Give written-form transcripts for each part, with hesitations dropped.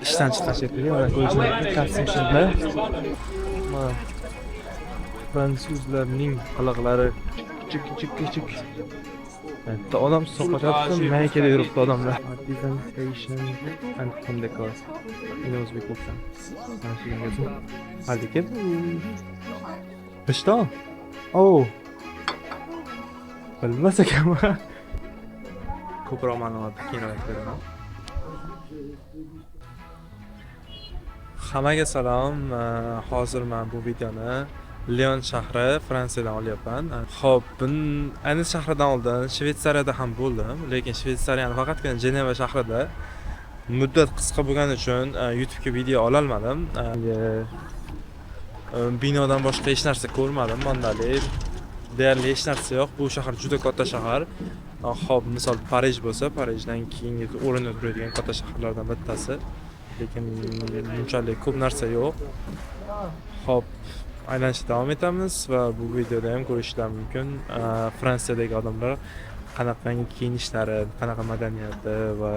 ishdan chiqqan shekilli, mana ko'rishingiz kassim shunda. Mana fransuzlarning qiliqlari kichik. Bitta odam soqotyapti, maykada yuribdi odamlar. Artisan Station and Home Decor. Ini o'zbek bo'lsa. Mana shu yerga. Hadi kel. Что? Oh. Bilmas ekanman. Ko'proq ma'lumot keyinroq beraman. Hammaga salom. Hozir men bu videoni Lyon shahri, Fransiyadan olyapman. Xo'p, ayni shahridan oldin Shvetsariyada ham bo'ldim, lekin Shvetsariyaning faqatgina Jeneva shahrida muddat qisqa bo'lgani uchun YouTube'ga video ola olmadim. Binodan boshqa hech narsa ko'rmadim. Mondalik deyarli hech narsa yo'q. Bu shahar juda katta shahar. Xo'p, misol Parij bo'lsa, Parijdan keyingi o'rinda turadigan katta shaharlardan bittasi. Lekin bunchalik ko'p narsa yo'q. Xo'p, aylanishda davom etamiz va bu videoda ham ko'rishlar mumkin. Fransiyadagi odamlar qanaqa kiyinishlari, qanaqa madaniyati va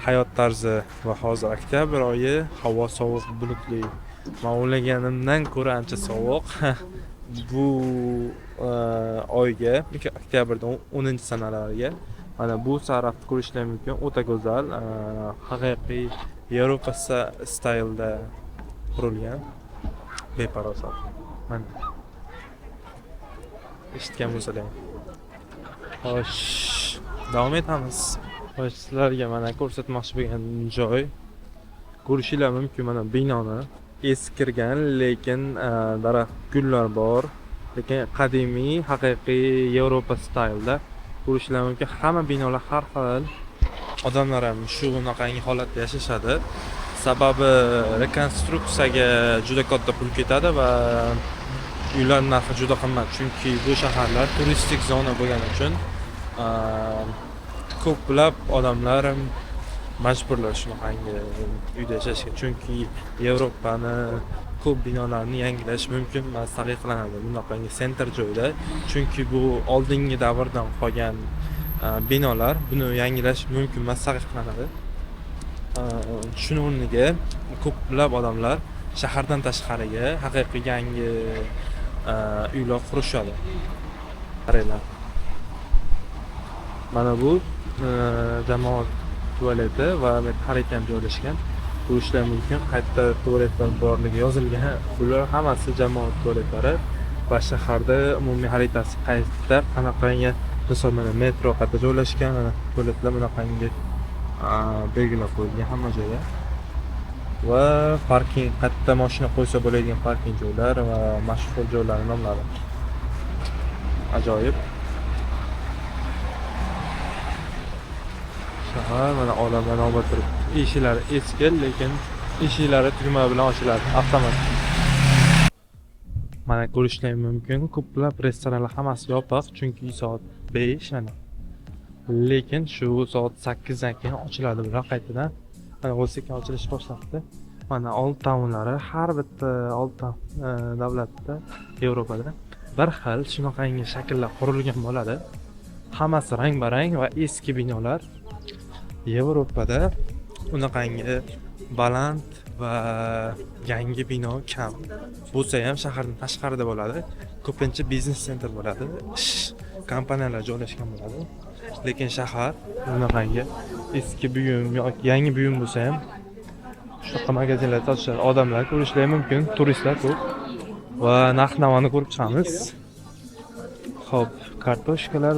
hayot tarzi. Va hozir oktyabr oyi, havo sovuq, bulutli. Men o'ylaganimdan ko'ra ancha sovuq. Bu oyga, oktyabrdan 10-sanalariga mana bu sarafni ko'rishlar mumkin. O'ta go'zal, haqiqiy Yevropa stilda qurilgan. Beparosat. Mana eshitgan bo'lsalar. Xo'sh, davom etamiz. Xo'sh, sizlarga mana ko'rsatmoqchi bo'lgan joy ko'rishinglar mumkin. Mana binoni eskirgan, lekin daraxt, gullar bor, lekin qadimiy, haqiqiy Yevropa stilda ko'rishinglar mumkin. Hamma binolar har xil. Odamlar ham shu bunaqangi holatda yashashadi. Sababi rekonstruksiyaga juda katta pul ketadi va uylar narxi juda qimmat. Chunki bu shaharlar turistik zona bo'lgani uchun ko'plab odamlar majburlar shunaqangi uyda yashashga. Chunki Yevropani ko'p binolarni yangilash mumkin emas, taqiqlanadi bunaqangi center joyda. Chunki bu oldingi davrdan qolgan binolar, buni yangilash mumkin emas, taqiqlanadi. Shuning o'rniga ko'plab odamlar shahardan tashqariga haqiqiy yangi uylar qurishadi. Qaranglar. Mana bu jamoat tualeti va xaritam joylashgan. Ko'rishlar mumkin. Qayerda tualetlar borligi yozilgan. Bular hammasi jamoat tualetlari va shaharda umumiy xaritasi qayerda, qanaqangi, misol mana metro qayerda joylashgan, mana tualetlar bunaqangi belgilab qo'yilgan hamma joyda. Va parking, qayerda mashina qo'ysa bo'ladigan parking joylar va mashhur joylarning nomlari. Ajoyib. Shahar mana odamlar navbat turib. Eshiklari eski, lekin eshiklari tugma bilan ochiladi, avtomat. Mana ko'rishlar mumkin. Ko'plab restoranlar hammasi yopiq, chunki soat 5 mana. Lekin shu soat 8 dan keyin ochiladi bular qaytadan. Mana o'ziga ochilish boshlandi. Mana old taunlari har bitta old davlatda, Yevropada bir xil shunaqangi shakllar qurilgan bo'ladi. Hammasi rang-barang va eski binolar. Yevropada unaqangi baland va yangi bino kam. Bo'lsa ham shaharning tashqarida bo'ladi. Ko'pincha biznes center bo'ladi. Kompaniyalar joylashgan bo'ladi. Lekin shahar bunaqangi eski buyum yoki yangi buyum bo'lsa ham shunaqa magazinlar sotishadi. Odamlar ko'rishlari mumkin, turistlar ko'p va narx-navoni ko'rib chiqamiz. Xo'p, kartoshkalar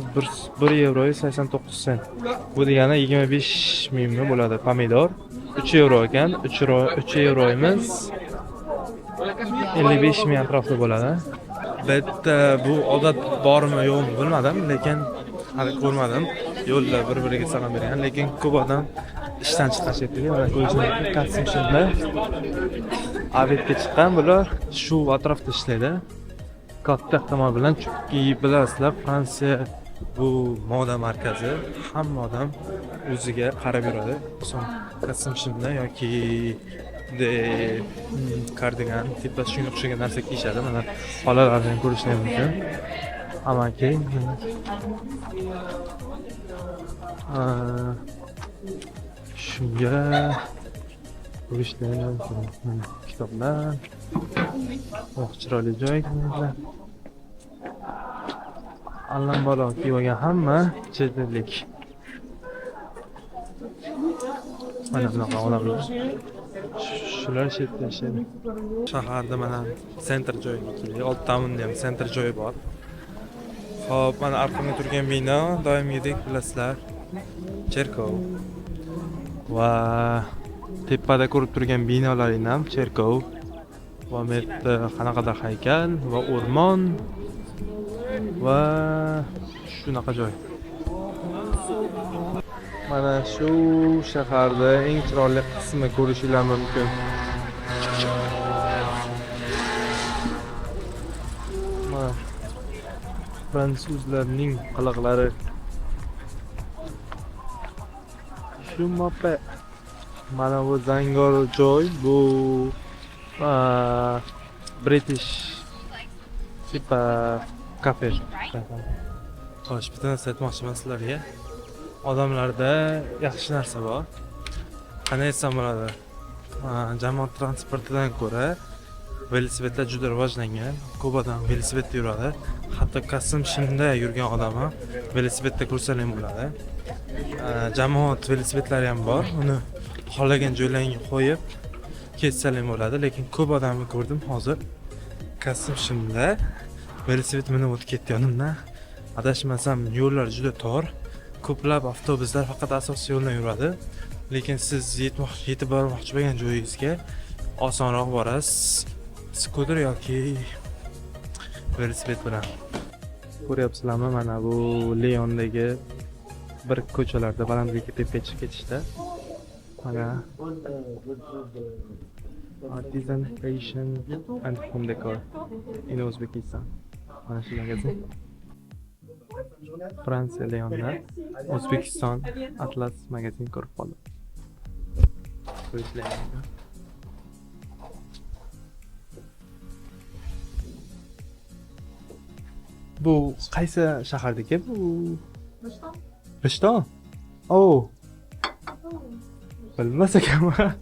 1 yevro 89 sent. Bu degani 25 mingmi bo'ladi. Pomidor 3 yevro ekan. 3 yevroimiz 55 ming atrofida bo'ladi. Bitta bu odat bormi yo'qmi bilmadim, lekin hali ko'rmadim. Yo'lda bir-biriga salom bergan, lekin ko'p odam ishdan chiqqan shekilli. Mana ko'rishingiz kassim shunda. Obedga chiqqan bular shu atrofda ishlaydi. Katta ehtimol bilan, chunki bilasizlar, Fransiya bu moda markazi. Hamma odam o'ziga qarab yuradi. So'ng kassim shunda yoki kardigan tipa shunga o'xshagan narsa kiyishadi. Mana xolalarni ko'rishlar mumkin. Amaki shunga Ko'rishlar kitoblar. Oh, chiroyli joy. Allambalo kiyib olgan hamma chet ellik. Mana bunaqa odamlar. Shular chetda yashaydi. Shaharda mana sentr joyiga keldik. Old townda ham sentr joyi bor. Xo'p, mana arqamda turgan bino doimgidek bilasizlar. Cherkov. Va tepada ko'rib turgan binolarning ham cherkov. Va bu yerda qanaqadir haykal va o'rmon va shunaqa joy. Mana shu shaharda eng chiroyli qismi ko'rishingiz mumkin. Mana fransuzlarning qiliqlari. Shu mappa. Mana bu zangor joy, bu British tipa kafe. Xo'sh, bitta narsa aytmoqchiman sizlarga. Odamlarda yaxshi narsa bor. Qanday desam bo'ladi? Jamoat transportidan ko'ra velosipedlar juda rivojlangan. Ko'p odam velosipedda yuradi. Hatto Qasim shimda yurgan odam ham velosipedda ko'rsalar ham bo'ladi. Jamoat velosipedlari ham bor. Uni xohlagan joylarga qo'yib ketsalar ham bo'ladi, lekin ko'p odamni ko'rdim hozir. Qasim shimda velosiped minib o'tib ketganimdan. Adashmasam yo'llar juda tor. Ko'plab avtobuslar faqat asosiy yo'ldan yuradi. Lekin siz yetib bormoqchi bo'lgan joyingizga osonroq borasiz. Skuter yoki velosiped bilan. Ko'ryapsizlarmi, mana bu Leondagi bir ko'chalarda balandlikka tepga chiqib ketishda. Mana Artisan Fashion and Home Decor in Uzbekistan. Mana shu magazin. Fransiya Leonda O'zbekiston Atlas magazin ko'rib qoldim. Ko'rishlayman. Bu qaysi shahardagi bu? Rishton. Oh. Bilmas ekanman.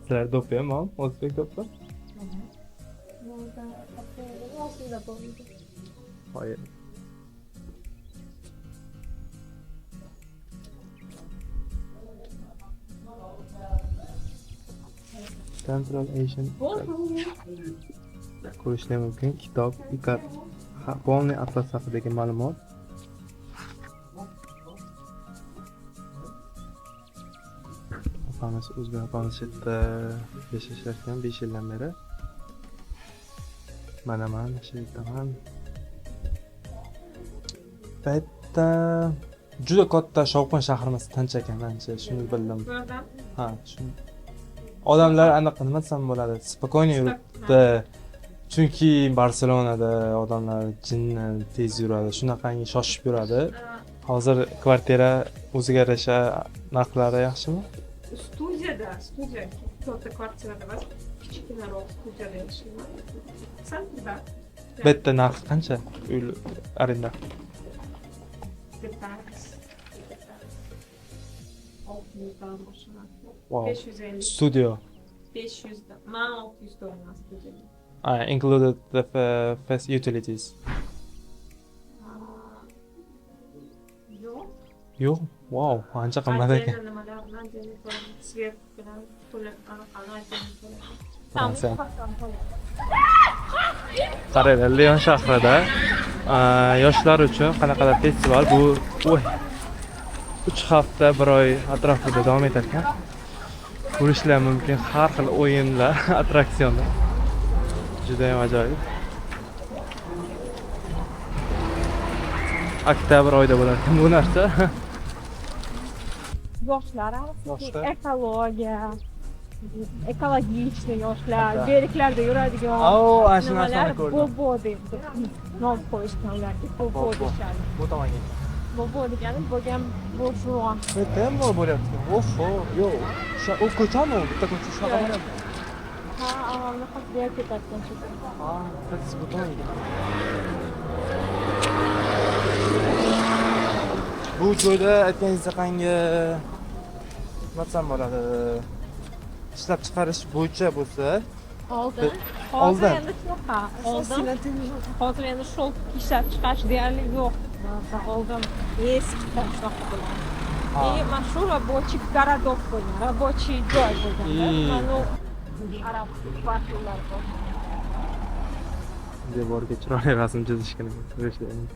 Sizlar do'ppimi? O'zbek do'ppi? Hayır. Central Asian ko'rishlar mumkin. Kitob, ikat, полный atlas haqidagi ma'lumot. Opamiz o'zbek opamiz chetda yashashayotgan 5 yildan beri. Mana men shu yerdaman. Paytda juda katta shovqin shahrimiz tinch ekan, ancha shuni bildim. Ha, shuni. Odamlar aniq nima desam bo'ladi, spokойно yuribdi. Chunki Barselonada odamlar jinni tez yuradi, shunaqangi shoshib yuradi. Hozir kvartira o'ziga yarasha narxlari yaxshimi? Studiyada, katta kvartirada emas, kichkinaroq studiyada yashayman. Sanda. Bitta narx qancha? Uy arenda. Wow. 550. Studio. 500 da. Men 600 dollar studiyada. I included the first utilities. Yo'q. Yo'q. Wow, ancha qimmat ekan. Svet bilan to'lab Fransiya. Qaranglar, Leon shahrida yoshlar uchun qanaqadir festival bu 3 hafta, 1 oy atrofida davom etar ekan. Ko'rishlar mumkin har xil o'yinlar, attraksionlar. Juda ham ajoyib. Oktyabr oyida bo'lar ekan bu narsa. Yoshlar arasida ekologiya, ekologik yoshlar, beriklarda yuradigan. Ana shu narsani ko'rdim. Bobo deb nom qo'yishgan ularga. Bobo deyishadi. Bu tomonga. Bobo degani bo'lgan bourgeois. Bitta ham bo'lyapti. Oho, yo'q. U ko'chami? Bitta ko'cha shunaqa bo'lyapti. Ha, avvalda qasdga ketadigan shekilli. Ha, siz bu tomonga. Bu joyda aytganingizda qangi nima desam bo'ladi? Ishlab chiqarish bo'yicha bo'lsa, Oldin. Oldin. Hozir endi shunaqa. Hozir endi shok ishlab chiqarish deyarli yo'q. Oldin eski shunaqa bo'lgan. Mana shu рабочий городок bo'lgan, рабочий joy bo'lganda. Mana arab kvartiralar bor. Devorga chiroyli rasm chizishgan ekan.